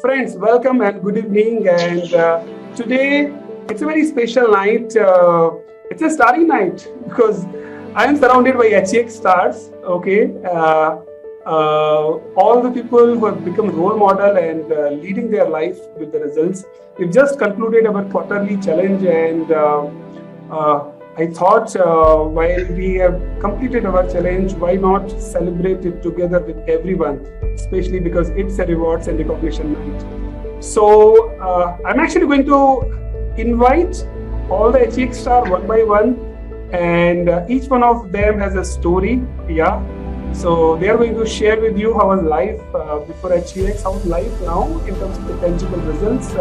Friends, welcome and good evening. And today it's a very special night. It's a starry night because I am surrounded by HEX stars. Okay, all the people who have become role model and leading their life with the results. We've just concluded our quarterly challenge, and I thought while we have completed our challenge, why not celebrate it together with everyone, especially because it's a rewards and recognition night. So I'm actually going to invite all the HEX star one by one, and each one of them has a story. Yeah. So they are going to share with you how was life before HEX, how is life now in terms of the tangible results.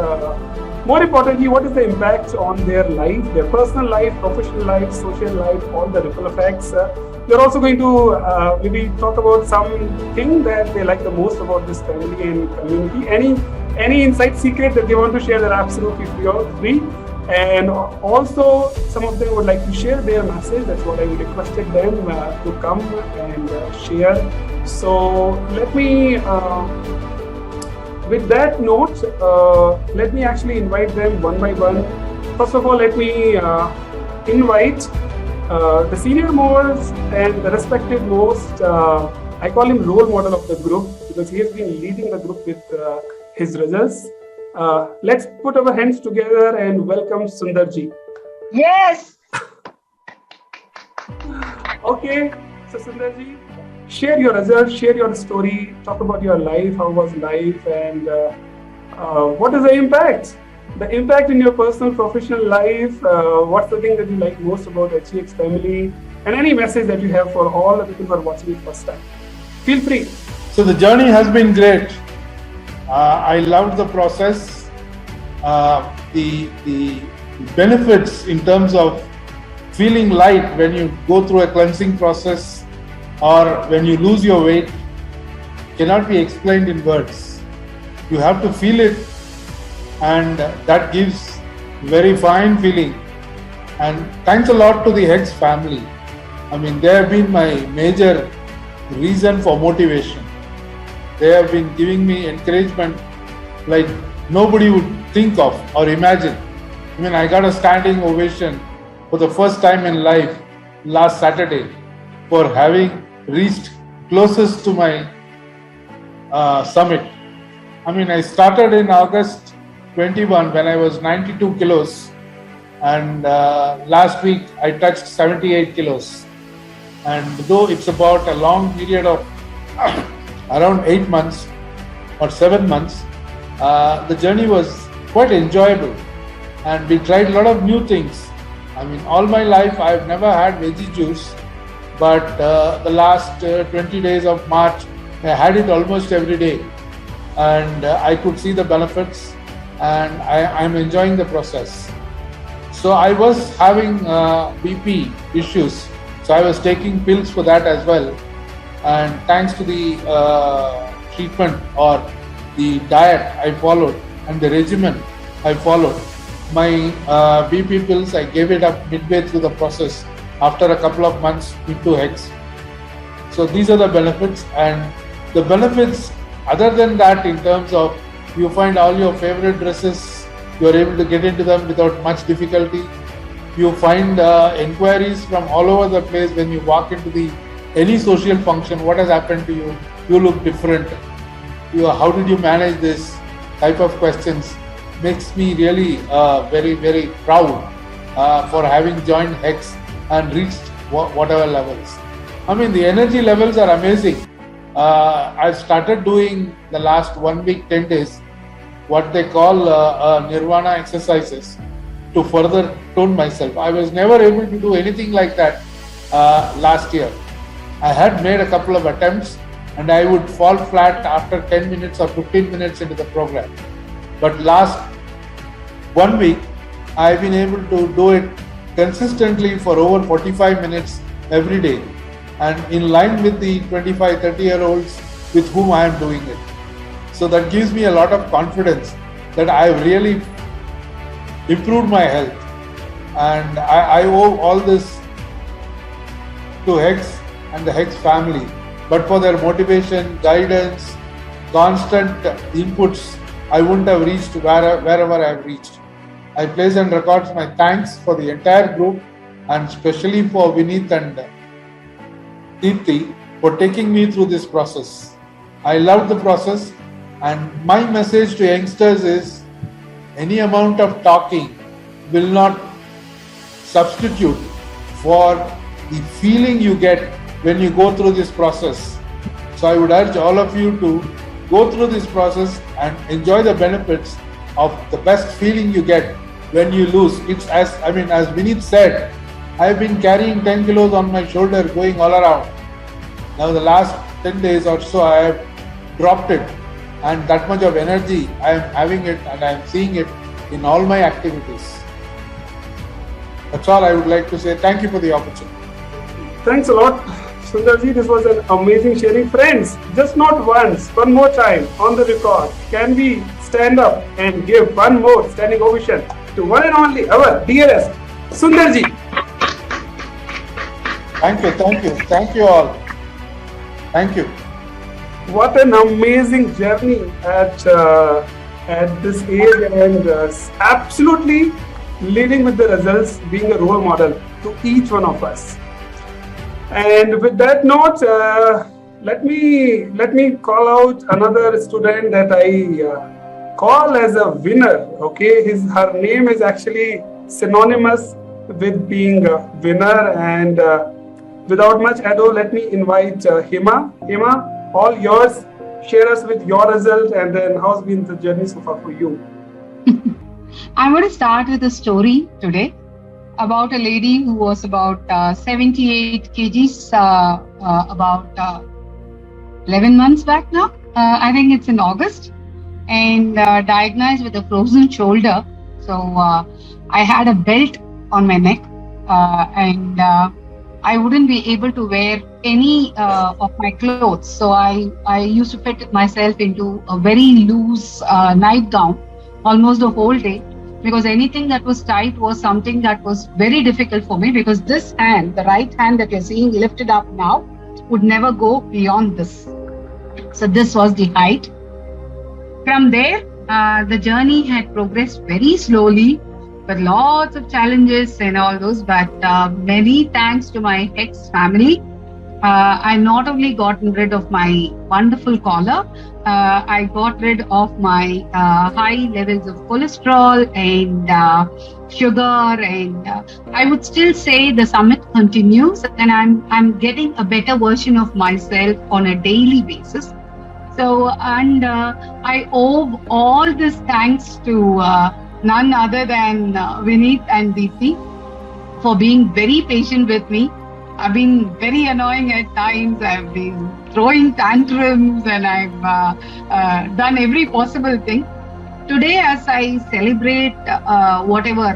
More importantly, what is the impact on their life, their personal life, professional life, social life, all the ripple effects. They're also going to maybe talk about something that they like the most about this family and community. Any inside secret that they want to share, they're absolutely free. And also, some of them would like to share their message. That's what I requested them to come and share. So let me, with that note, let me actually invite them one by one. First of all, let me invite the senior most and the respected most. I call him role model of the group because he has been leading the group with his results. Let's put our hands together and welcome Sundarji. Yes. Okay, so Sundarji, share your results, share your story, talk about your life, how was life, and what is the impact? The impact in your personal, professional life, what's the thing that you like most about HEX family, and any message that you have for all the people who are watching it first time. Feel free. So the journey has been great. I loved the process. The benefits in terms of feeling light when you go through a cleansing process or when you lose your weight cannot be explained in words. You have to feel it, and that gives very fine feeling. And thanks a lot to the HEX family. I mean, they have been my major reason for motivation. They have been giving me encouragement like nobody would think of or imagine. I mean, I got a standing ovation for the first time in life last Saturday for having reached closest to my summit. I mean, I started in August 21 when I was 92 kilos, and last week I touched 78 kilos. And though it's about a long period of around 8 months or 7 months, the journey was quite enjoyable, and we tried a lot of new things. I mean, all my life I've never had veggie juice, but the last 20 days of March I had it almost every day, and I could see the benefits, and I'm enjoying the process. So I was having BP issues, so I was taking pills for that as well. And thanks to the treatment or the diet I followed and the regimen I followed, my BP pills, I gave it up midway through the process after a couple of months into HEX. So these are the benefits, and the benefits other than that, in terms of you find all your favorite dresses, you are able to get into them without much difficulty. You find inquiries from all over the place when you walk into any social function. What has happened to you? You look different. How did you manage this? Type of questions makes me really very, very proud for having joined HEX and reached whatever levels. I mean, the energy levels are amazing. I've started doing the last 1 week, 10 days, what they call Nirvana exercises to further tone myself. I was never able to do anything like that last year. I had made a couple of attempts, and I would fall flat after 10 minutes or 15 minutes into the program. But last 1 week, I've been able to do it consistently for over 45 minutes every day, and in line with the 25, 30-year-olds with whom I am doing it. So that gives me a lot of confidence that I've really improved my health. And I owe all this to HEX and the HEX family. But for their motivation, guidance, constant inputs, I wouldn't have reached wherever I have reached. I place and records my thanks for the entire group and especially for Vineet and Deepthi for taking me through this process. I loved the process, and my message to youngsters is any amount of talking will not substitute for the feeling you get when you go through this process. So I would urge all of you to go through this process and enjoy the benefits of the best feeling you get when you lose. It's as Vineet said, I've been carrying 10 kilos on my shoulder going all around. Now the last 10 days or so I have dropped it, and that much of energy I am having it and I am seeing it in all my activities. That's all I would like to say. Thank you for the opportunity. Thanks a lot, Sundarji. This was an amazing sharing. Friends, just not once, one more time on the record. Can we stand up and give one more standing ovation to one and only our dearest Sundarji? Thank you all. Thank you. What an amazing journey at this age, and absolutely leading with the results, being a role model to each one of us. And with that note, let me call out another student that I call as a winner. Okay, her name is actually synonymous with being a winner. And without much ado, let me invite Hema. Hema, all yours. Share us with your result, and then how's been the journey so far for you? I'm going to start with a story today about a lady who was about 78 kgs about 11 months back now. I think it's in August, and diagnosed with a frozen shoulder. So I had a belt on my neck, and I wouldn't be able to wear any of my clothes. So I used to fit myself into a very loose nightgown almost the whole day, because anything that was tight was something that was very difficult for me, because this hand, the right hand that you're seeing lifted up now, would never go beyond this. So this was the height. From there, the journey had progressed very slowly with lots of challenges and all those, but many thanks to my HEX family. I not only gotten rid of my wonderful collar, I got rid of my high levels of cholesterol and sugar, and I would still say the summit continues, and I'm getting a better version of myself on a daily basis. So, and I owe all this thanks to none other than Vineet and Deepthi for being very patient with me. I've been very annoying at times. I've been throwing tantrums, and I've done every possible thing. Today, as I celebrate whatever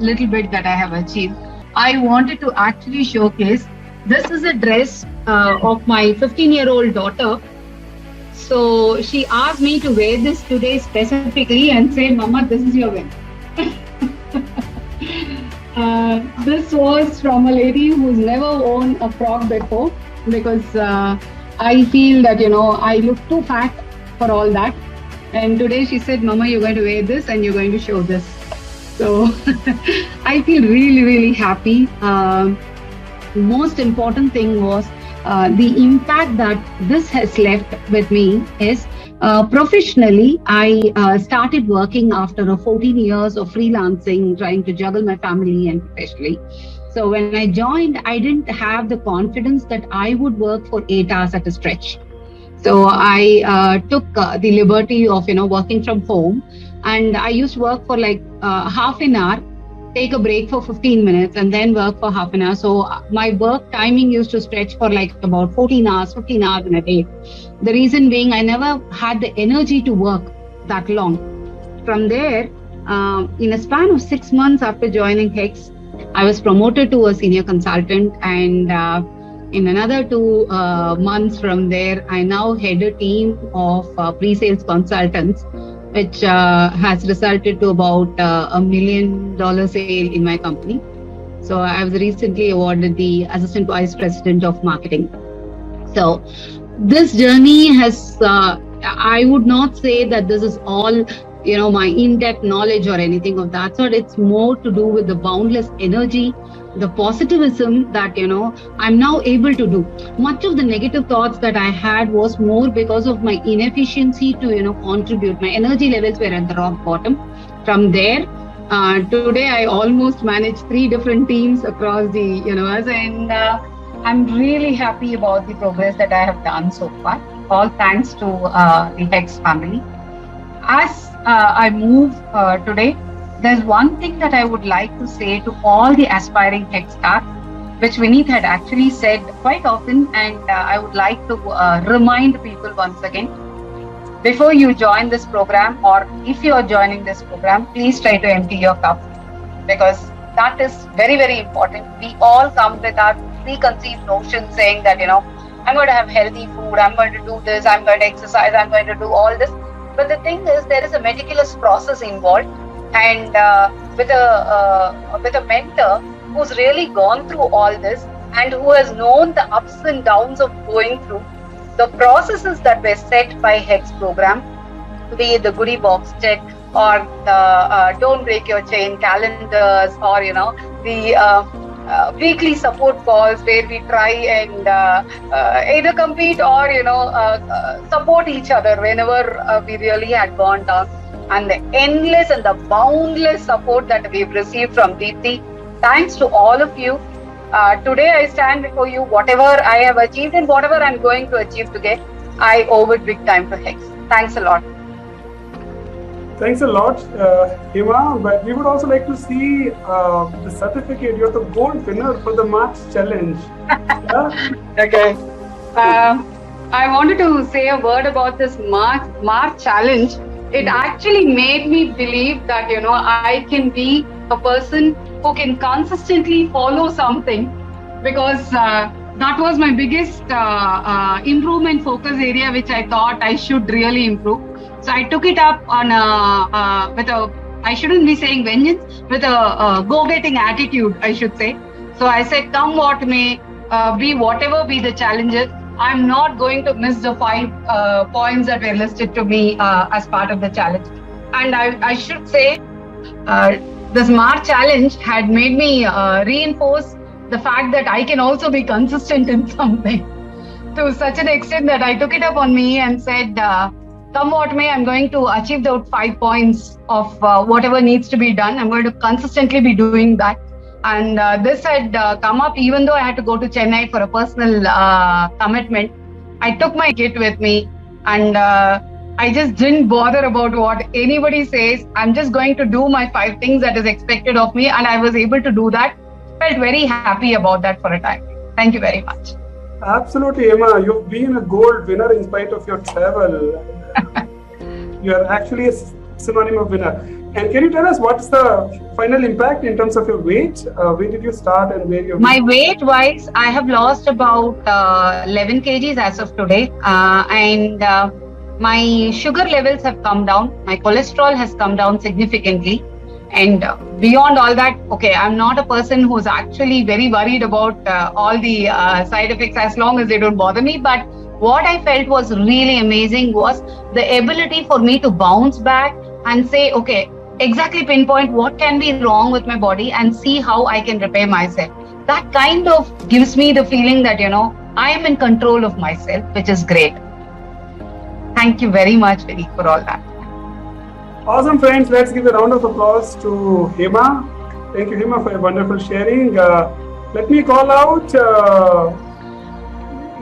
little bit that I have achieved, I wanted to actually showcase. This is a dress of my 15-year-old daughter. So she asked me to wear this today specifically and say, "Mama, this is your win." This was from a lady who's never worn a frock before, because I feel that, I look too fat for all that. And today she said, "Mama, you're going to wear this and you're going to show this." So I feel really, really happy. Most important thing was the impact that this has left with me is professionally, I started working after 14 years of freelancing, trying to juggle my family and professionally. So when I joined, I didn't have the confidence that I would work for 8 hours at a stretch. So I took the liberty of, working from home, and I used to work for like half an hour, take a break for 15 minutes, and then work for half an hour. So my work timing used to stretch for like about 15 hours in a day. The reason being, I never had the energy to work that long. From there, in a span of 6 months after joining HEX, I was promoted to a senior consultant, and in another 2 months from there, I now head a team of pre-sales consultants, which has resulted to about $1 million sale in my company. So I was recently awarded the Assistant Vice President of Marketing. So this journey has I would not say that this is all, my in-depth knowledge or anything of that sort. It's more to do with the boundless energy, the positivism that, I'm now able to do. Much of the negative thoughts that I had was more because of my inefficiency to, contribute. My energy levels were at the rock bottom. From there, today I almost manage 3 different teams across the universe, and I'm really happy about the progress that I have done so far. All thanks to the HEX family. As I move today, there's one thing that I would like to say to all the aspiring HEX staff, which Vineet had actually said quite often, and I would like to remind people once again. Before you join this program, or if you are joining this program, please try to empty your cup, because that is very, very important. We all come with our preconceived notions saying that, I'm going to have healthy food, I'm going to do this, I'm going to exercise, I'm going to do all this. But the thing is, there is a meticulous process involved, and with a mentor who's really gone through all this and who has known the ups and downs of going through the processes that were set by HEX program, be it the goodie box check or the don't break your chain calendars, or the weekly support calls where we try and either compete or support each other whenever we really had gone down, and the endless and the boundless support that we've received from Deepthi. Thanks to all of you. Today I stand before you. Whatever I have achieved and whatever I'm going to achieve today, I owe it big time to HEX. Thanks a lot. Thanks a lot, Hema. But we would also like to see the certificate. You're the gold winner for the March challenge. Okay. I wanted to say a word about this March challenge. It actually made me believe that, I can be a person who can consistently follow something, because that was my biggest improvement focus area, which I thought I should really improve. So I took it up on with a, I shouldn't be saying vengeance, with a go-getting attitude, I should say. So I said, come what may, be whatever be the challenges, I'm not going to miss the 5 points that were listed to me as part of the challenge. And I should say, this March challenge had made me reinforce the fact that I can also be consistent in something, to such an extent that I took it up on me and said, come what may, I'm going to achieve the 5 points of whatever needs to be done. I'm going to consistently be doing that. And this had come up even though I had to go to Chennai for a personal commitment. I took my kit with me, and I just didn't bother about what anybody says. I'm just going to do my 5 things that is expected of me, and I was able to do that. Felt very happy about that for a time. Thank you very much. Absolutely, Emma. You've been a gold winner in spite of your travel. You are actually a synonym of winner. And can you tell us what's the final impact in terms of your weight? Where did you start and where you're... My weight-wise, I have lost about 11 kgs as of today. And my sugar levels have come down. My cholesterol has come down significantly. And beyond all that, okay, I'm not a person who's actually very worried about all the side effects as long as they don't bother me. But what I felt was really amazing was the ability for me to bounce back and say, okay, exactly pinpoint what can be wrong with my body and see how I can repair myself. That kind of gives me the feeling that, I am in control of myself, which is great. Thank you very much, Vinny, for all that. Awesome, friends. Let's give a round of applause to Hema. Thank you, Hema, for your wonderful sharing. Let me call out,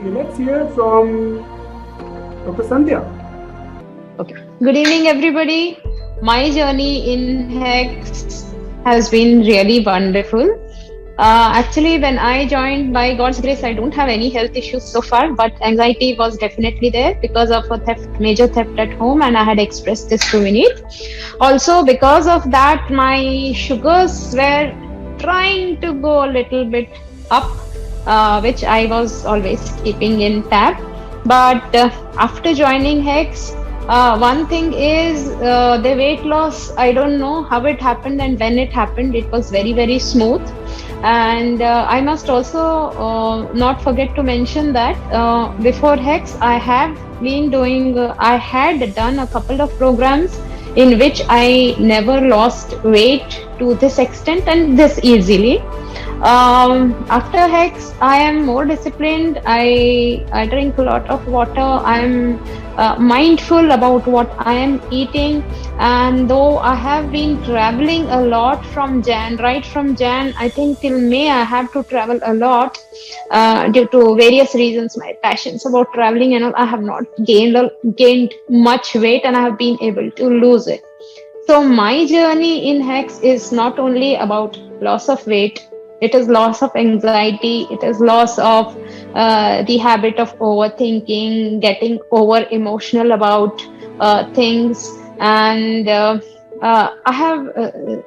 let's hear from Dr. Sandhya. Okay. Good evening, everybody. My journey in HEX has been really wonderful. Actually, when I joined, by God's grace, I don't have any health issues so far, but anxiety was definitely there because of a major theft at home, and I had expressed this to Vineet. Also, because of that, my sugars were trying to go a little bit up, which I was always keeping in tab. But after joining HEX, one thing is the weight loss, I don't know how it happened and when it happened. It was very, very smooth. And I must also not forget to mention that before HEX, I had done a couple of programs in which I never lost weight to this extent and this easily. After HEX, I am more disciplined. I drink a lot of water. I'm mindful about what I am eating. And though I have been traveling a lot right from Jan, I think till May, I have to travel a lot due to various reasons. My passions about traveling and all, I have not gained much weight, and I have been able to lose it. So my journey in HEX is not only about loss of weight, it is loss of anxiety, it is loss of the habit of overthinking, getting over emotional about things, and I have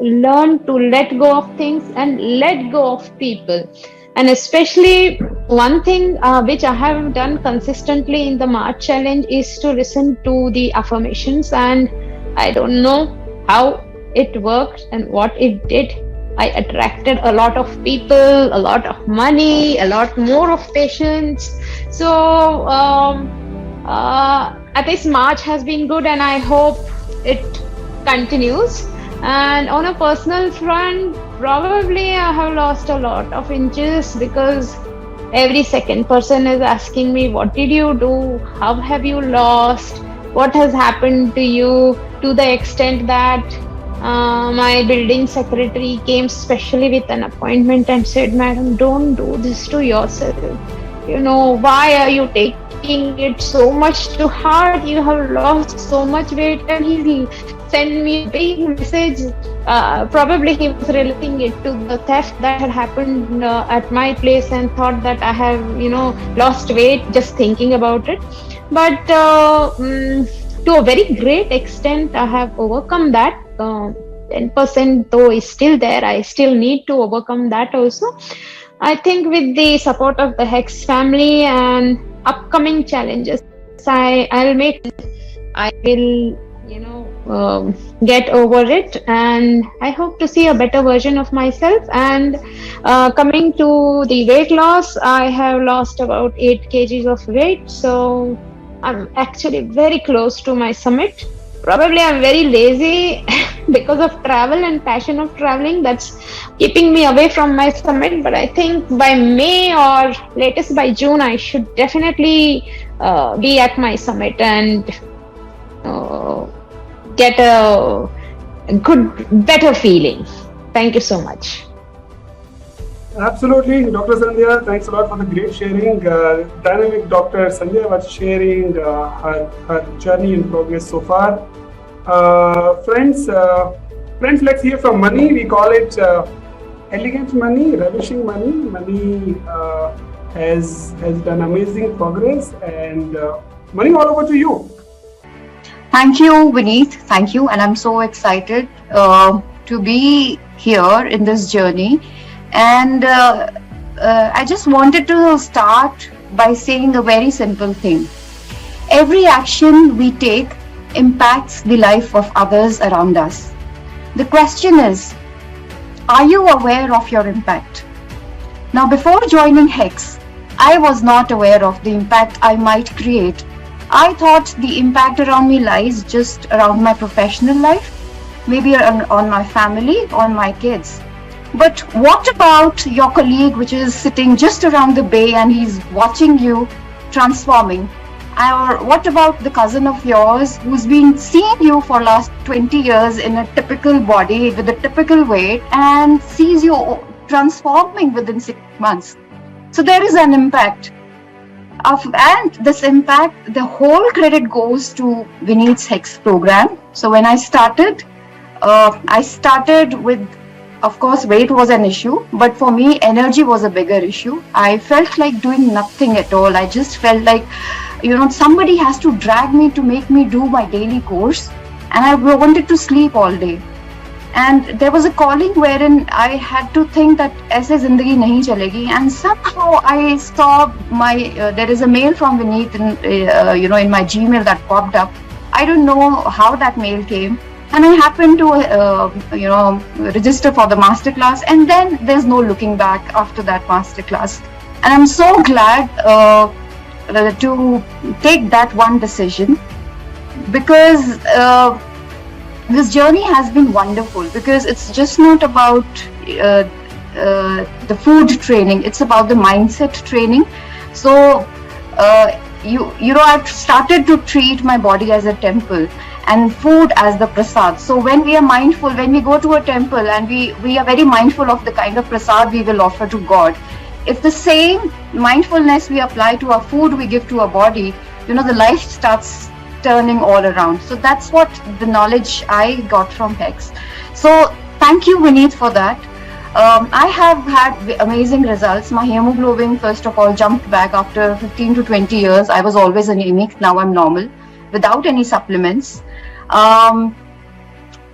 learned to let go of things and let go of people. And especially one thing which I have done consistently in the March challenge is to listen to the affirmations, and I don't know how it worked and what it did. I attracted a lot of people, a lot of money, a lot more of patients. So at least March has been good, and I hope it continues. And on a personal front, probably I have lost a lot of inches, because every second person is asking me, what did you do? How have you lost? What has happened to you? To the extent that my building secretary came specially with an appointment and said, "Madam, don't do this to yourself. Why are you taking it so much to heart? You have lost so much weight." And he sent me a big message. Probably he was relating it to the theft that had happened at my place, and thought that I have, lost weight just thinking about it. But to a very great extent, I have overcome that. 10% though is still there. I still need to overcome that also. I think with the support of the HEX family and upcoming challenges, I will, get over it, and I hope to see a better version of myself. And coming to the weight loss, I have lost about 8 kgs of weight, so I'm actually very close to my summit. Probably I'm very lazy because of travel and passion of traveling that's keeping me away from my summit. But I think by May or latest by June, I should definitely be at my summit and get a better feeling. Thank you so much. Absolutely, Dr. Sandhya, thanks a lot for the great sharing. Dynamic Dr. Sandhya was sharing her journey in progress so far. Friends, let's hear from Mani. We call it elegant Mani, ravishing Mani. Mani has done amazing progress, and Mani, all over to you. Thank you, Vineet. Thank you, and I'm so excited to be here in this journey. And I just wanted to start by saying a very simple thing. Every action we take impacts the life of others around us. The question is, are you aware of your impact? Now, before joining HEX, I was not aware of the impact I might create. I thought the impact around me lies just around my professional life, maybe on my family, on my kids. But what about your colleague which is sitting just around the bay and he's watching you transforming? Or what about the cousin of yours who's been seeing you for last 20 years in a typical body with a typical weight and sees you transforming within 6 months? So there is an impact. And this impact, the whole credit goes to Vineet's HEX program. So when I started with, of course, weight was an issue, but for me, energy was a bigger issue. I felt like doing nothing at all. I just felt like, somebody has to drag me to make me do my daily course, and I wanted to sleep all day. And there was a calling wherein I had to think that aise zindagi nahi chalegi. And somehow I saw there is a mail from Vineet in my Gmail that popped up. I don't know how that mail came. and I happened to register for the masterclass, and then there's no looking back after that masterclass. And I'm so glad to take that one decision, because this journey has been wonderful, because it's just not about the food training, it's about the mindset training. So I've started to treat my body as a temple and food as the prasad. So when we are mindful, when we go to a temple and we are very mindful of the kind of prasad we will offer to God, if the same mindfulness we apply to our food we give to our body, the life starts turning all around. So that's what the knowledge I got from HEX. So thank you, Vineet, for that. I have had amazing results. My hemoglobin, first of all, jumped back after 15 to 20 years. I was always anemic. Now I'm normal without any supplements.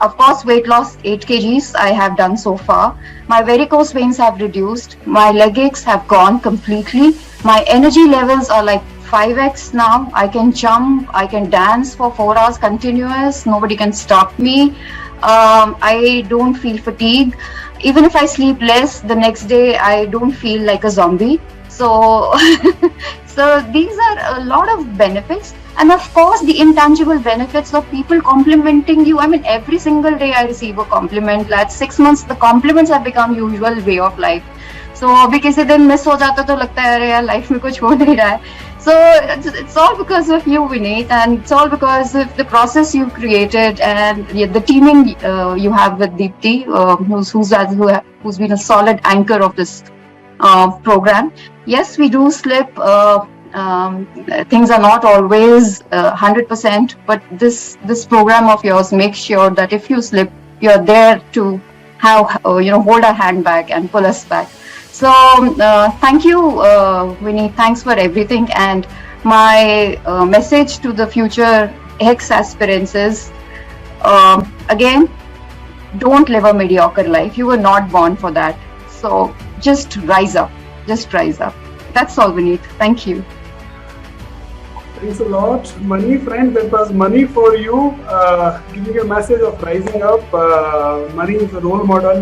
Of course, weight loss, 8 kgs I have done so far. My varicose veins have reduced. My leg aches have gone completely. My energy levels are like 5x now. I can jump, I can dance for 4 hours continuous. Nobody can stop me. I don't feel fatigue. Even if I sleep less, the next day I don't feel like a zombie. So, so these are a lot of benefits. And of course, the intangible benefits of people complimenting you. I mean, every single day I receive a compliment. Last 6 months, the compliments have become usual way of life. So, अभी किसी दिन miss हो जाता तो लगता है अरे यार life में कुछ हो नहीं रहा है. So it's all because of you, Vineet, and it's all because of the process you created and the teaming you have with Deepti, who's been a solid anchor of this program. Yes, we do slip. Things are not always 100%, but this program of yours makes sure that if you slip, you're there to have hold our hand back and pull us back. So thank you, Vineet. Thanks for everything. And my message to the future HEX aspirants is, again, don't live a mediocre life. You were not born for that. So just rise up. Just rise up. That's all, Vineet. Thank you. Thanks a lot, Mani, friend. That was Mani for you, giving a message of rising up. Mani is a role model,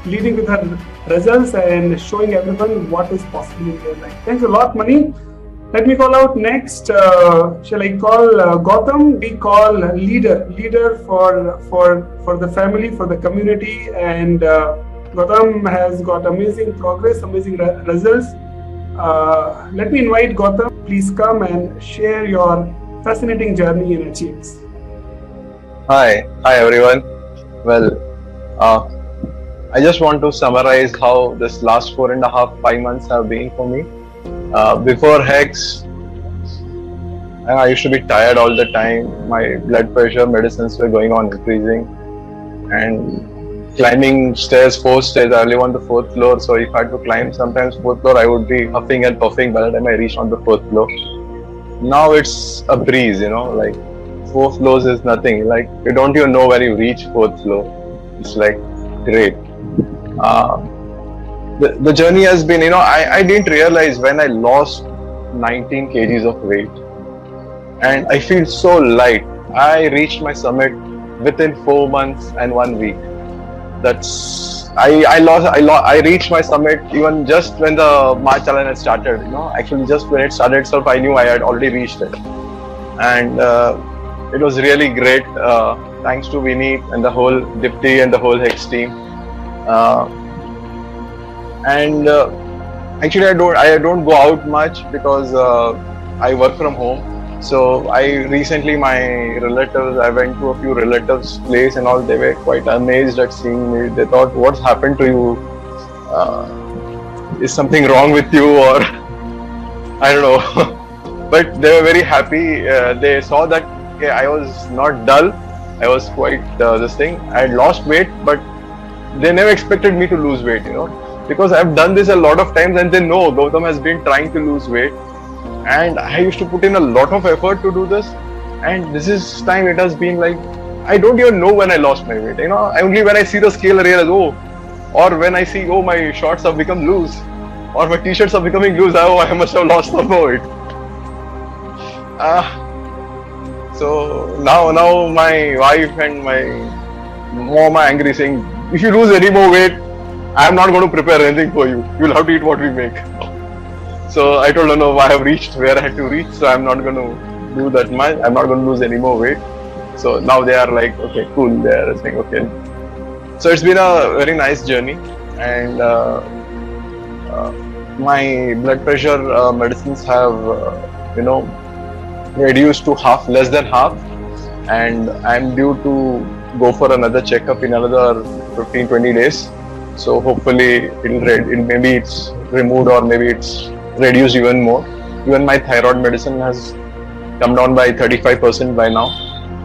leading with her results and showing everyone what is possible in their life. Thanks a lot, Mani. Let me call out next. Shall I call Gautam? We call leader for the family, for the community, and Gautam has got amazing progress, amazing results. Let me invite Gautam. Please come and share your fascinating journey in HEX. Hi everyone. Well, I just want to summarize how this last 4.5-5 months have been for me. Before HEX, I used to be tired all the time. My blood pressure, medicines were going on increasing, and climbing stairs, 4 stairs. I live on the 4th floor, so if I had to climb sometimes 4th floor, I would be huffing and puffing by the time I reached on the 4th floor. Now it's a breeze, like 4 floors is nothing. Like you don't even know where you reach 4th floor. It's like great. The journey has been, I didn't realize when I lost 19 kgs of weight, and I feel so light. I reached my summit within 4 months and 1 week. I reached my summit even just when the March challenge had started. Actually just when it started itself, I knew I had already reached it, and it was really great. Thanks to Vineet and the whole Dipti and the whole HEX team. Actually, I don't go out much because I work from home. So I went to a few relatives' place and all. They were quite amazed at seeing me. They thought, "What's happened to you? Is something wrong with you?" Or I don't know. But they were very happy. They saw that I was not dull. I was quite this thing. I had lost weight, but they never expected me to lose weight, because I've done this a lot of times, and they know Gautam has been trying to lose weight, and I used to put in a lot of effort to do this, and this time it has been like, I don't even know when I lost my weight, only when I see the scale I realize, or when I see, my shorts have become loose, or my t-shirts are becoming loose, I must have lost some weight. So now my wife and my mom are angry, saying, if you lose any more weight, I am not going to prepare anything for you. You will have to eat what we make. So I told her, no, I have reached where I had to reach, so I'm not going to do that much. I'm not going to lose any more weight. So now they are like, okay, cool. They are saying, okay. So it's been a very nice journey, and my blood pressure medicines have, reduced to less than half, and I'm due to go for another checkup in another 15-20 days. So hopefully maybe it's removed or maybe it's reduced even more. Even my thyroid medicine has come down by 35% by now.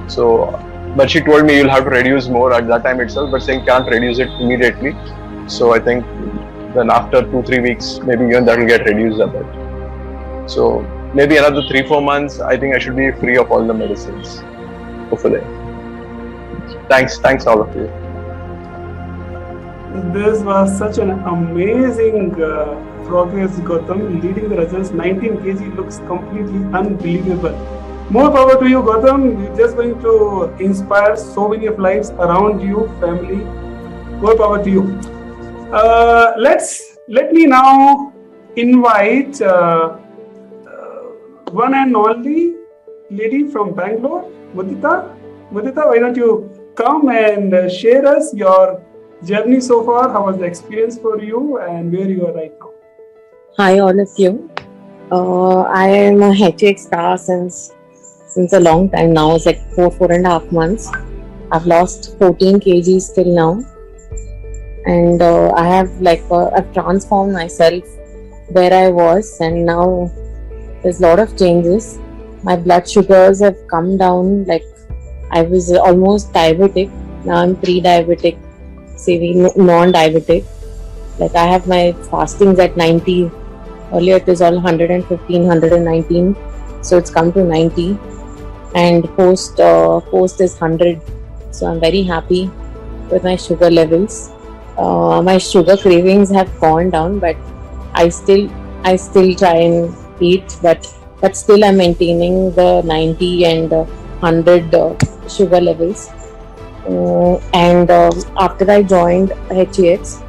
So, but she told me you'll have to reduce more at that time itself, but saying can't reduce it immediately. So I think then after 2-3 weeks, maybe even that will get reduced a bit. So maybe another 3-4 months, I think I should be free of all the medicines, hopefully. Thanks all of you. This was such an amazing progress, Gautam. Leading the results, 19 kg looks completely unbelievable. More power to you, Gautam. You're just going to inspire so many of lives around you, family. More power to you. Let me now invite one and only lady from Bangalore, Mudita. Mudita, why don't you come and share us your journey so far? How was the experience for you and where you are right now? Hi, all of you. I am a HEX star since a long time now. It's like 4.5 months. I've lost 14 kgs till now, and I have I've transformed myself where I was, and now there's a lot of changes. My blood sugars have come down. Like I was almost diabetic. Now I'm pre-diabetic, non-diabetic. Like I have my fastings at 90. Earlier it was all 115, 119. So it's come to 90. And post is 100. So I'm very happy with my sugar levels. My sugar cravings have gone down, but I still try and eat, but still I'm maintaining the 90 and 100 sugar levels. And after I joined HEX,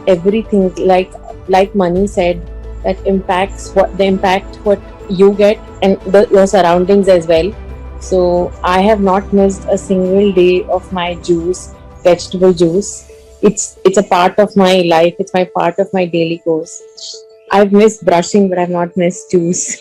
everything like Mani said, that impacts what you get and your surroundings as well. So I have not missed a single day of my juice, vegetable juice. It's a part of my life. It's my part of my daily course. I've missed brushing, but I've not missed juice.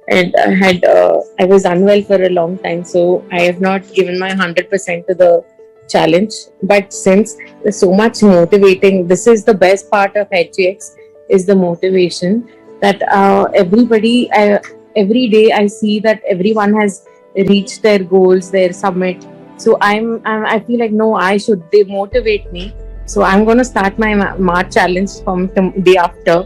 And I was unwell for a long time, so I have not given my 100% to the challenge. But since there's so much motivating, this is the best part of HEX, is the motivation that every day I see that everyone has reached their goals, their summit. So I feel like, no, they motivate me. So I'm going to start my March challenge from the day after.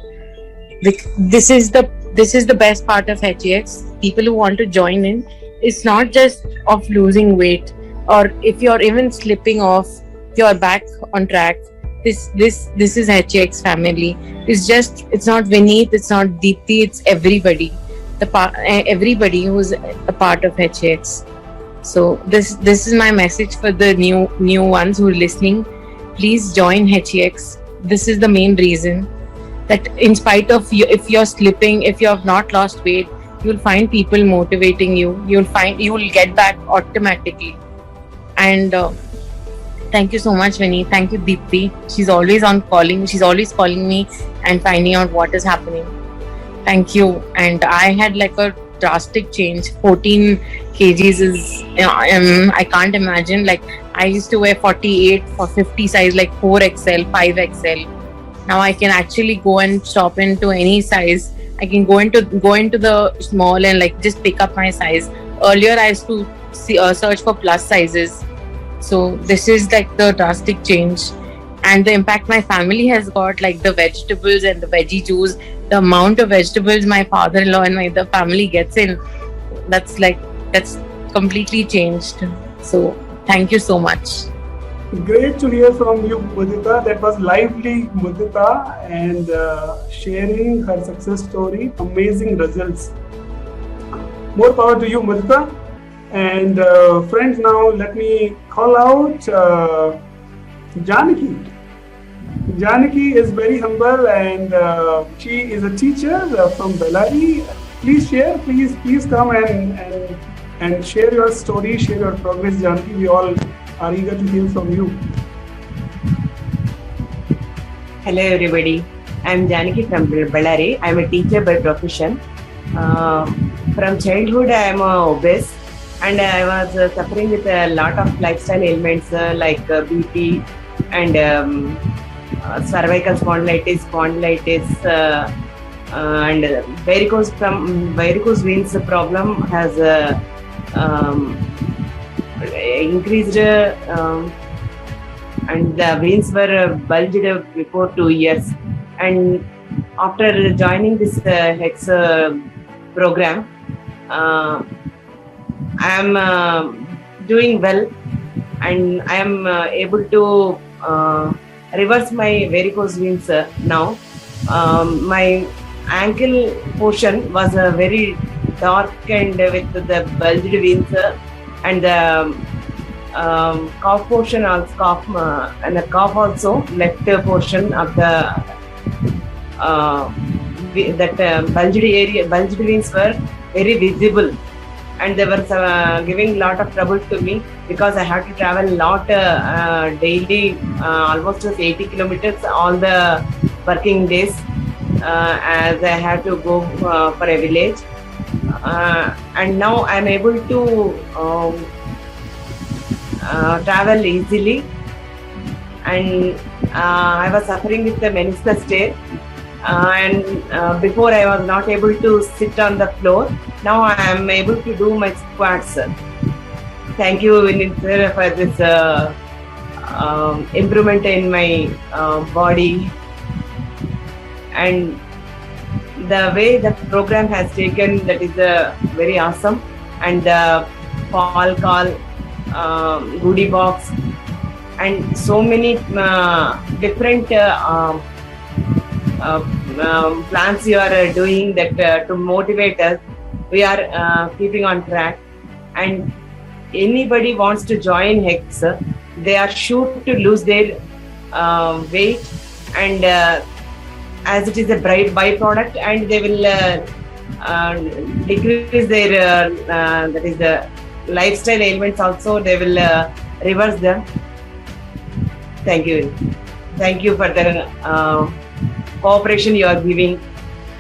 This is the best part of HEX. People who want to join in, it's not just of losing weight, or if you're even slipping off, you're back on track. This is HEX family. It's not Vineet, it's not Deepthi, it's everybody. Everybody who's a part of HEX. So this is my message for the new ones who are listening. Please join HEX. This is the main reason, that in spite of you, if you're slipping, if you have not lost weight, you'll find people motivating you. You will get back automatically. And thank you so much, Vinny. Thank you, Deepthi. She's always calling me and finding out what is happening. Thank you. And I had like a drastic change. 14 kgs is, I can't imagine. Like I used to wear 48 for 50 size, like 4XL, 5XL. Now I can actually go and shop into any size. I can go into the small and like just pick up my size. Earlier I used to search for plus sizes. So this is like the drastic change, and the impact my family has got, like the vegetables and the veggie juice, the amount of vegetables my father-in-law and the family gets in, that's completely changed. So thank you so much. Great to hear from you, Mudita. That was lively, Mudita, and sharing her success story. Amazing results. More power to you, Mudita. And friends, now let me call out Janaki. Janaki is very humble, and she is a teacher from Bellary. Please share, please come and share your story, share your progress, Janaki. We all are eager to hear from you. Hello everybody, I am Janaki from Bellary. I am a teacher by profession. From childhood I am obese, and I was suffering with a lot of lifestyle ailments like BP and cervical spondylitis, and varicose veins problem has increased, and the veins were bulged before 2 years. And after joining this HEX program, I am doing well, and I am able to reverse my varicose veins now. My ankle portion was very dark and with the bulged veins, and the calf portion also, and the calf also, left portion of the bulged veins were very visible, and they were giving lot of trouble to me because I had to travel a lot daily, almost 80 kilometers all the working days, as I had to go for a village. And now I am able to travel easily, and I was suffering with the meniscus tear, and before I was not able to sit on the floor. Now I am able to do my squats. Thank you, Vinit sir, for this improvement in my body, and the way the program has taken, that is very awesome. And the fall call, goodie box, and so many different plans you are doing that to motivate us. We are keeping on track, and anybody wants to join HEX, they are sure to lose their weight, and as it is a byproduct, and they will decrease their that is the lifestyle ailments also, they will reverse them. Thank you for the cooperation you are giving.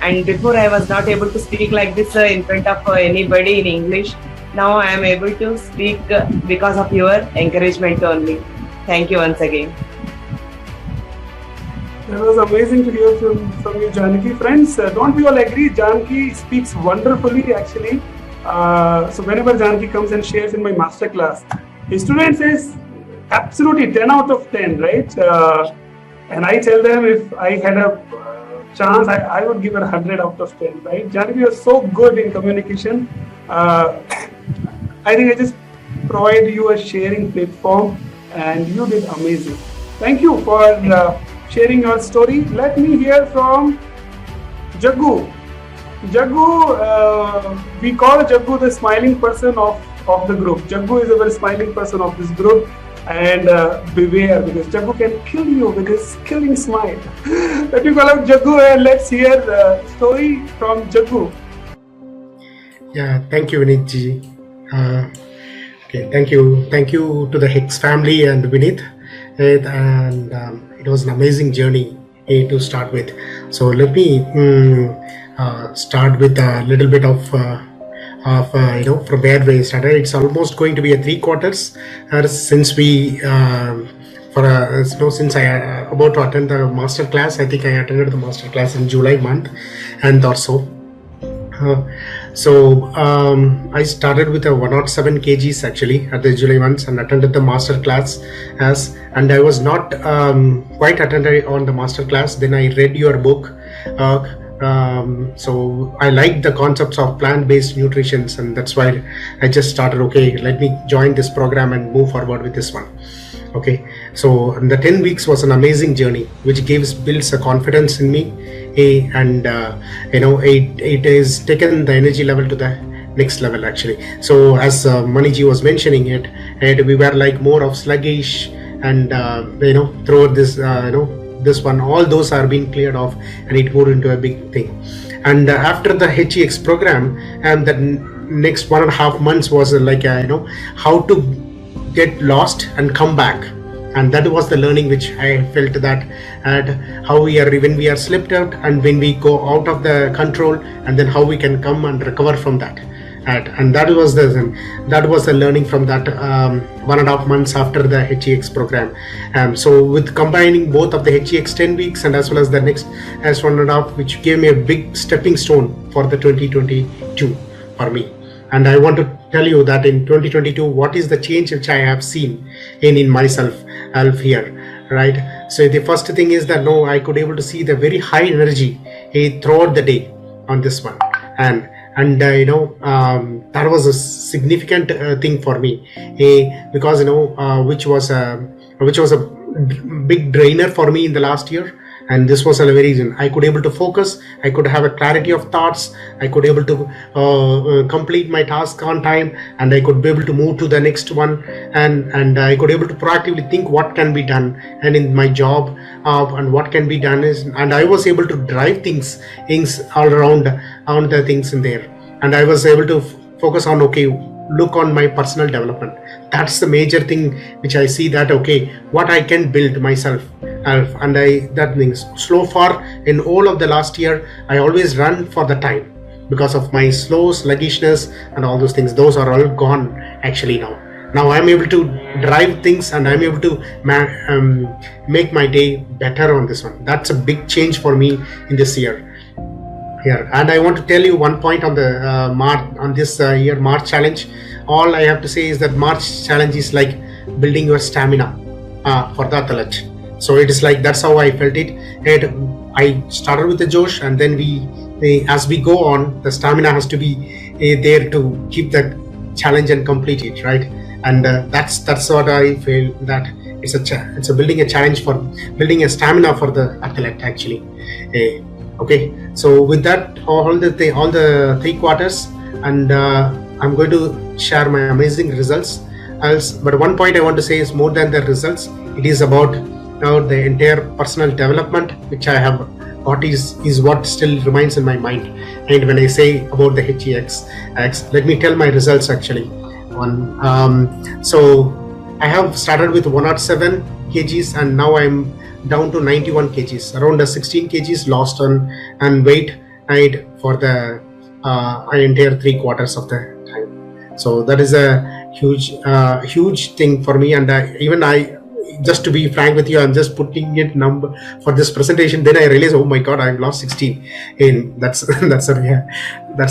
And before I was not able to speak like this in front of anybody in English. Now I am able to speak because of your encouragement only. Thank you once again. That was amazing to hear from you, Janaki. Friends, don't we all agree? Janaki speaks wonderfully, actually. So whenever Janaki comes and shares in my masterclass, his student says absolutely 10 out of 10, right? And I tell them if I had a chance, I would give her 100 out of 10, right? Janaki was so good in communication. I think I just provided you a sharing platform, and you did amazing. Thank you for sharing your story. Let me hear from Jaggu. Jaggu, we call Jaggu the smiling person of the group. Jaggu is a very smiling person of this group, and beware, because Jaggu can kill you with his killing smile. Let me call out Jaggu and let's hear the story from Jaggu. Yeah, thank you, Vinit ji. Okay, thank you to the HEX family and Vinit, and it was an amazing journey to start with. So let me start with a little bit of from where we started. It's almost going to be a 3 quarters since we since I about to attend the master class. I think I attended the master class in July month and or so. I started with a 107 kgs actually at the July months and attended the master class and I was not quite attended on the master class. Then I read your book. So I liked the concepts of plant-based nutrition, and that's why I just started, okay, let me join this program and move forward with this one. Okay, so the 10 weeks was an amazing journey which builds a confidence in me, and it has taken the energy level to the next level actually. So as Maniji was mentioning it, and we were like more of sluggish, and throughout this this one, all those are being cleared off, and it moved into a big thing. And after the HEX program, and the next 1.5 months was like how to get lost and come back. And that was the learning which I felt, that how we are, when we are slipped out and when we go out of the control, and then how we can come and recover from that. And that was the learning from that 1.5 months after the HEX program. So with combining both of the HEX 10 weeks and as well as the next as 1.5, which gave me a big stepping stone for the 2022 for me. And I want to tell you that in 2022, what is the change which I have seen in myself here, right? So the first thing is that I could able to see the very high energy throughout the day on this one, and that was a significant thing for me, because which was a big drainer for me in the last year. And this was a very reason I could able to focus, I could have a clarity of thoughts, I could able to complete my task on time, and I could be able to move to the next one, and I could able to proactively think what can be done and in my job, and what can be done is, and I was able to drive things all around the things in there, and I was able to focus on look on my personal development. That's the major thing which I see, that what I can build myself. And that means slow far in all of the last year, I always run for the time because of my slow sluggishness and all those things. Those are all gone actually now I'm able to drive things, and I'm able to make my day better on this one. That's a big change for me in this year here. And I want to tell you one point on the this year March challenge. All I have to say is that March challenge is like building your stamina for the athlete. So it is like, that's how I felt it. I started with the Josh, and then as we go on, the stamina has to be there to keep the challenge and complete it, right? And that's what I feel, that it's a building a challenge for building a stamina for the athlete actually. Okay, so with that, all the 3 quarters, and I'm going to share my amazing results. But one point I want to say is, more than the results, it is about the entire personal development which I have got is what still remains in my mind. And when I say about the HEX, let me tell my results actually. So I have started with 107 kgs, and now I'm down to 91 kgs, around 16 kgs lost on weight for the entire 3 quarters of the time. So that is a huge thing for me. And just to be frank with you, I'm just putting it number for this presentation. Then I realized, oh my God, I've lost 16. And that's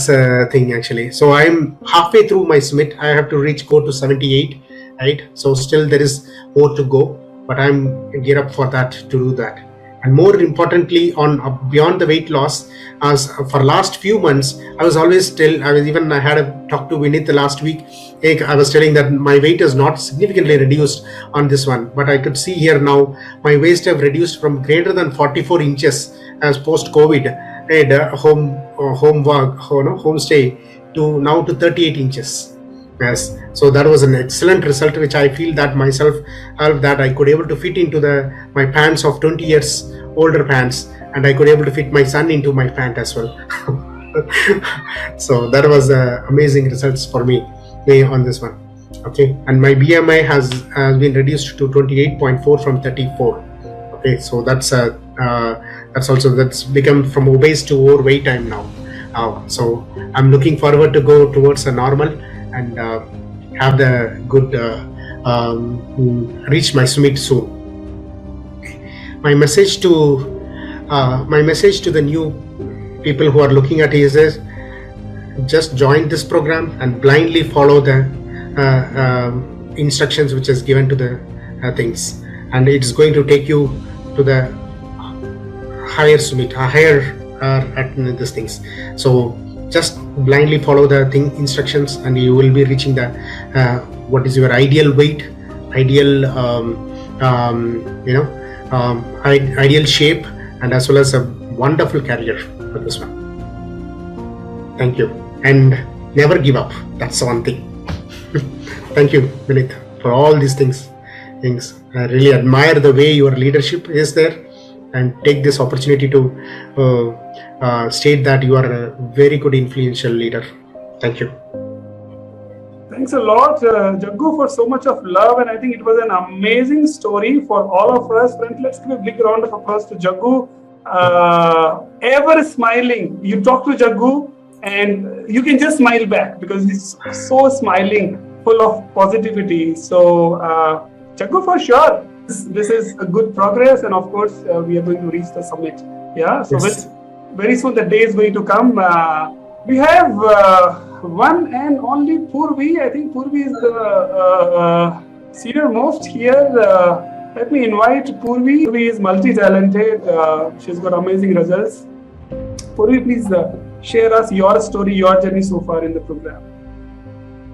a thing actually. So I'm halfway through my summit. I have to go to 78, right? So still there is more to go, but I'm geared up for that, to do that. And more importantly, beyond the weight loss, as for last few months, I had a talk to Vinith the last week. I was telling that my weight is not significantly reduced on this one, but I could see here now my waist have reduced from greater than 44 inches as post-COVID home stay to now to 38 inches. Yes, so that was an excellent result, which I feel that myself that I could able to fit into my pants of 20 years older pants, and I could able to fit my son into my pant as well. So that was amazing results for me on this one. Okay, and my BMI has been reduced to 28.4 from 34. Okay, so that's become from obese to overweight I'm now. So I'm looking forward to go towards a normal and have the good reach my summit soon. My message to the new people who are looking at it is, just join this program and blindly follow the instructions which is given to the things, and it's going to take you to the higher summit, at these things. So just blindly follow the instructions, and you will be reaching the what is your ideal weight, ideal ideal shape, and as well as a wonderful career for this one. Thank you. And never give up. That's the one thing. Thank you, Vinith, for all these things. I really admire the way your leadership is there, and take this opportunity to state that you are a very good influential leader. Thank you. Thanks a lot, Jaggu, for so much of love, and I think it was an amazing story for all of us. Friends, let's give a big round of applause to Jaggu. Ever smiling. You talk to Jaggu and you can just smile back because he's so smiling, full of positivity. So, Jaggu, for sure, this is a good progress, and of course, we are going to reach the summit. Yeah, so Yes. very soon the day is going to come. We have one and only Purvi. I think Purvi is the senior most here. Let me invite Purvi. Purvi is multi-talented. She's got amazing results. Purvi, please share us your story, your journey so far in the program.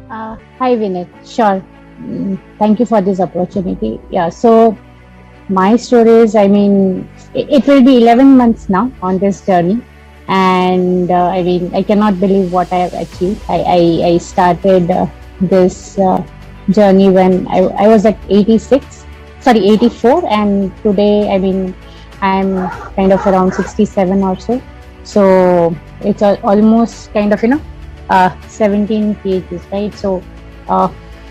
Hi, Vinith. Sure. Thank you for this opportunity. Yeah, so my story is, I mean, it will be 11 months now on this journey. And I mean, I cannot believe what I have achieved. I started this journey when I was at 84, and today, I mean, I'm kind of around 67 or so. So it's almost kind of, 17 kgs, right? So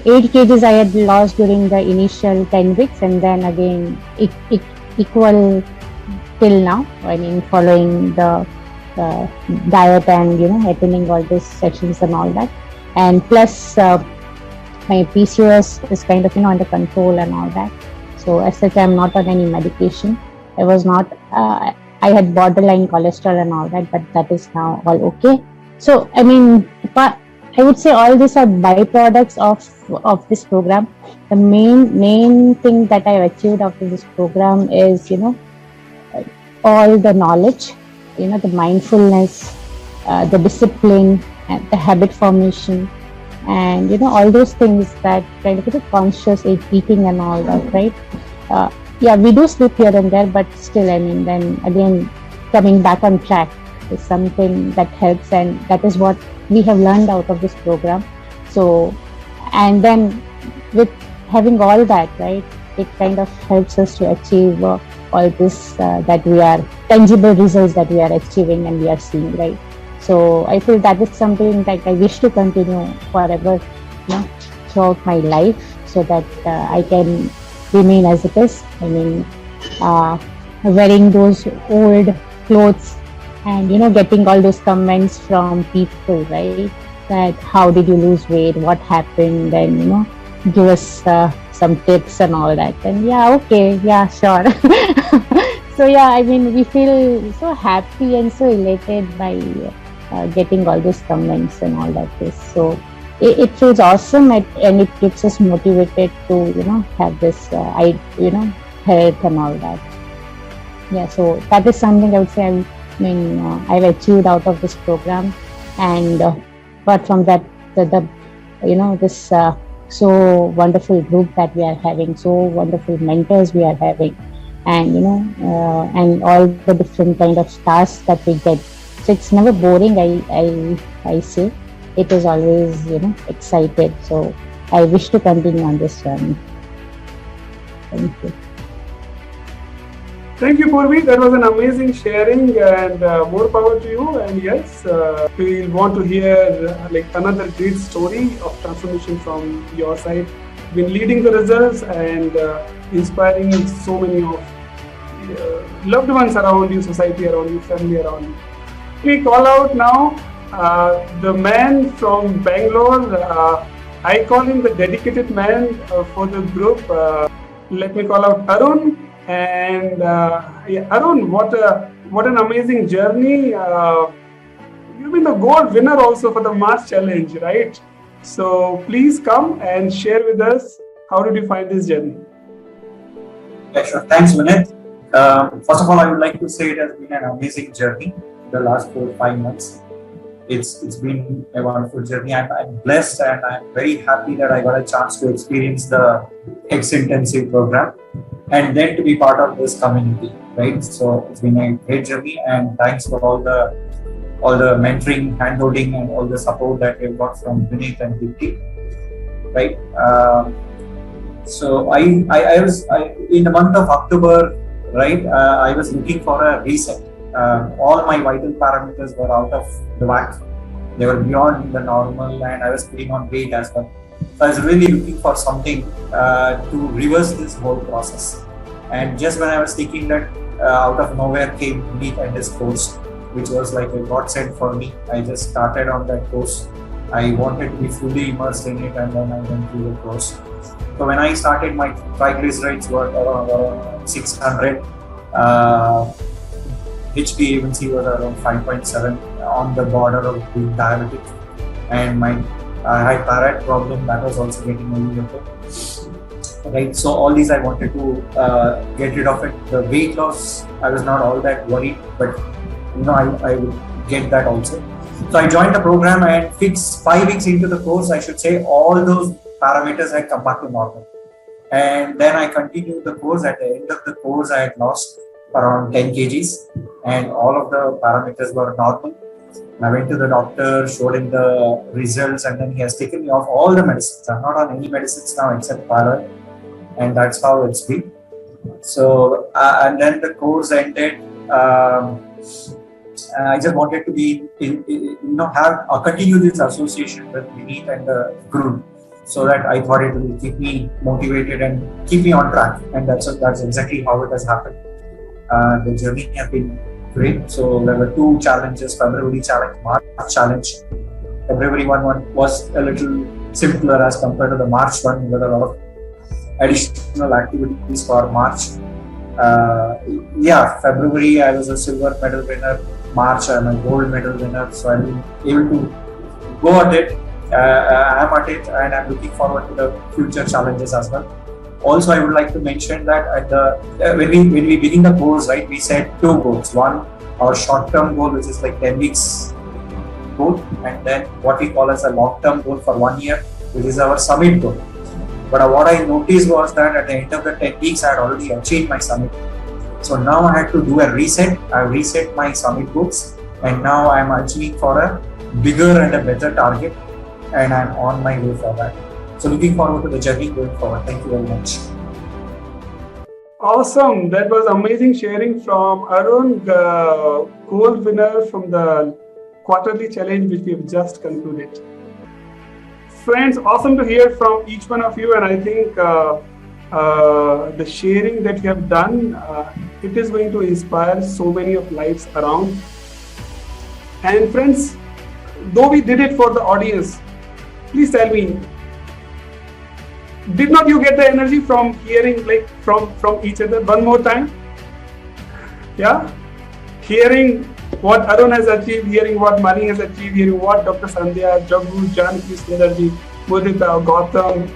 8 kgs I had lost during the initial 10 weeks, and then again it equal till now. I mean, following the diet and attending all these sessions and all that, and plus my PCOS is kind of under control and all that. So as such, I'm not on any medication. I was not. I had borderline cholesterol and all that, but that is now all okay. So I mean, but I would say all these are byproducts of this program. The main thing that I've achieved after this program is all the knowledge, the mindfulness, the discipline, and the habit formation, and all those things that kind of conscious eating and all that, right? Yeah, we do sleep here and there, but still, I mean, then again, coming back on track is something that helps, and that is what we have learned out of this program. So, and then with having all that, right, it kind of helps us to achieve all this that we are tangible results that we are achieving and we are seeing, right? So I feel that is something that I wish to continue forever, throughout my life, so that I can remain as it is. I mean, wearing those old clothes and getting all those comments from people, right? That how did you lose weight? What happened? And give us some tips and all that. And yeah, okay, yeah, sure. So yeah, I mean, we feel so happy and so elated by getting all those comments and all that. So it feels awesome, and it keeps us motivated to have this health and all that. Yeah, so that is something I would say I've achieved out of this program. And apart from that, this so wonderful group that we are having, so wonderful mentors we are having, and and all the different kind of tasks that we get. So it's never boring. I say it is always excited. So I wish to continue on this journey. Thank you. Thank you, Purvi. That was an amazing sharing, and more power to you. And yes, we want to hear another great story of transformation from your side. You've been leading the results and inspiring so many of loved ones around you, society around you, family around you. We call out now the man from Bangalore. I call him the dedicated man for the group. Let me call out Arun. And Arun, what an amazing journey. You've been the gold winner also for the March Challenge, right? So please come and share with us, how did you find this journey? Yeah, sure. Thanks, Vinith. First of all, I would like to say it has been an amazing journey the last 4 or 5 months. It's been a wonderful journey. I'm blessed, and I'm very happy that I got a chance to experience the HEX intensive program and then to be part of this community, right? So it's been a great journey, and thanks for all the all the mentoring, hand-holding, and all the support that we've got from Vineet and Dipti, right? So I in the month of October, right, I was looking for a reset. All my vital parameters were out of the whack. They were beyond the normal, and I was putting on weight as well. So I was really looking for something to reverse this whole process. And just when I was thinking that, out of nowhere came Meet and this course, which was like a godsend for me. I just started on that course. I wanted to be fully immersed in it, and then I went through the course. So when I started, my triglycerides were around 600. HbA1c was around 5.7, on the border of being diabetic, and I had thyroid problem that was also getting elevated. Right, so all these I wanted to get rid of it. The weight loss, I was not all that worried, but I would get that also. So I joined the program, and 5 weeks into the course, I should say, all those parameters had come back to normal. And then I continued the course. At the end of the course, I had lost around 10 kgs, and all of the parameters were normal. I went to the doctor, showed him the results, and then he has taken me off all the medicines. I'm not on any medicines now except thyroid, and that's how it's been. So, and then the course ended. I just wanted to be, continue this association with Vineet and the group, so that I thought it will keep me motivated and keep me on track. And that's exactly how it has happened. The journey has been great. So there were 2 challenges: February challenge, March challenge. February one was a little simpler as compared to the March one. There were a lot of additional activities for March. February I was a silver medal winner. March I'm a gold medal winner. So I'm able to go at it. I'm at it, and I'm looking forward to the future challenges as well. Also, I would like to mention that at when we begin the course, right, we set 2 goals. One, our short-term goal, which is like 10 weeks goal, and then what we call as a long-term goal for 1 year, which is our summit goal. But what I noticed was that at the end of the 10 weeks, I had already achieved my summit. So now I had to do a reset. I reset my summit goals, and now I'm achieving for a bigger and a better target, and I'm on my way for that. So looking forward to the journey going forward. Thank you very much. Awesome. That was amazing sharing from Arun, the gold winner from the quarterly challenge which we've just concluded. Friends, awesome to hear from each one of you, and I think the sharing that you have done, it is going to inspire so many of lives around. And friends, though we did it for the audience, please tell me, did not you get the energy from hearing from each other one more time? Yeah? Hearing what Arun has achieved, hearing what Mani has achieved, hearing what Dr. Sandhya, Jaggu, Janaki, Sundarji, Mudita, Gautam,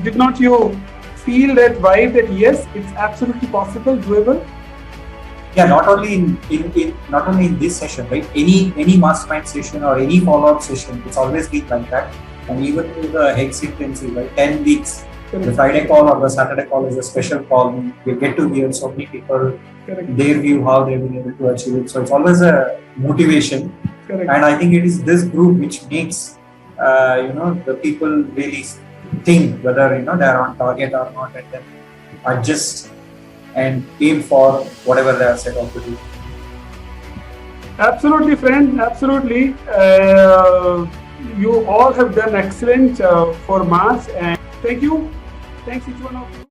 did not you feel that vibe that yes, it's absolutely possible, doable? Yeah, not only in this session, right? Any mastermind session or any follow-up session, it's always been like that. And even with the HEX intensive, right? 10 weeks, the Friday call or the Saturday call is a special call. We get to hear so many people, their view, how they've been able to achieve it. So it's always a motivation. And I think it is this group which makes, the people really think whether, they're on target or not, and then adjust and aim for whatever they are set out to do. Absolutely, friend. Absolutely. You all have done excellent for March, and thank you. Thanks each one of you.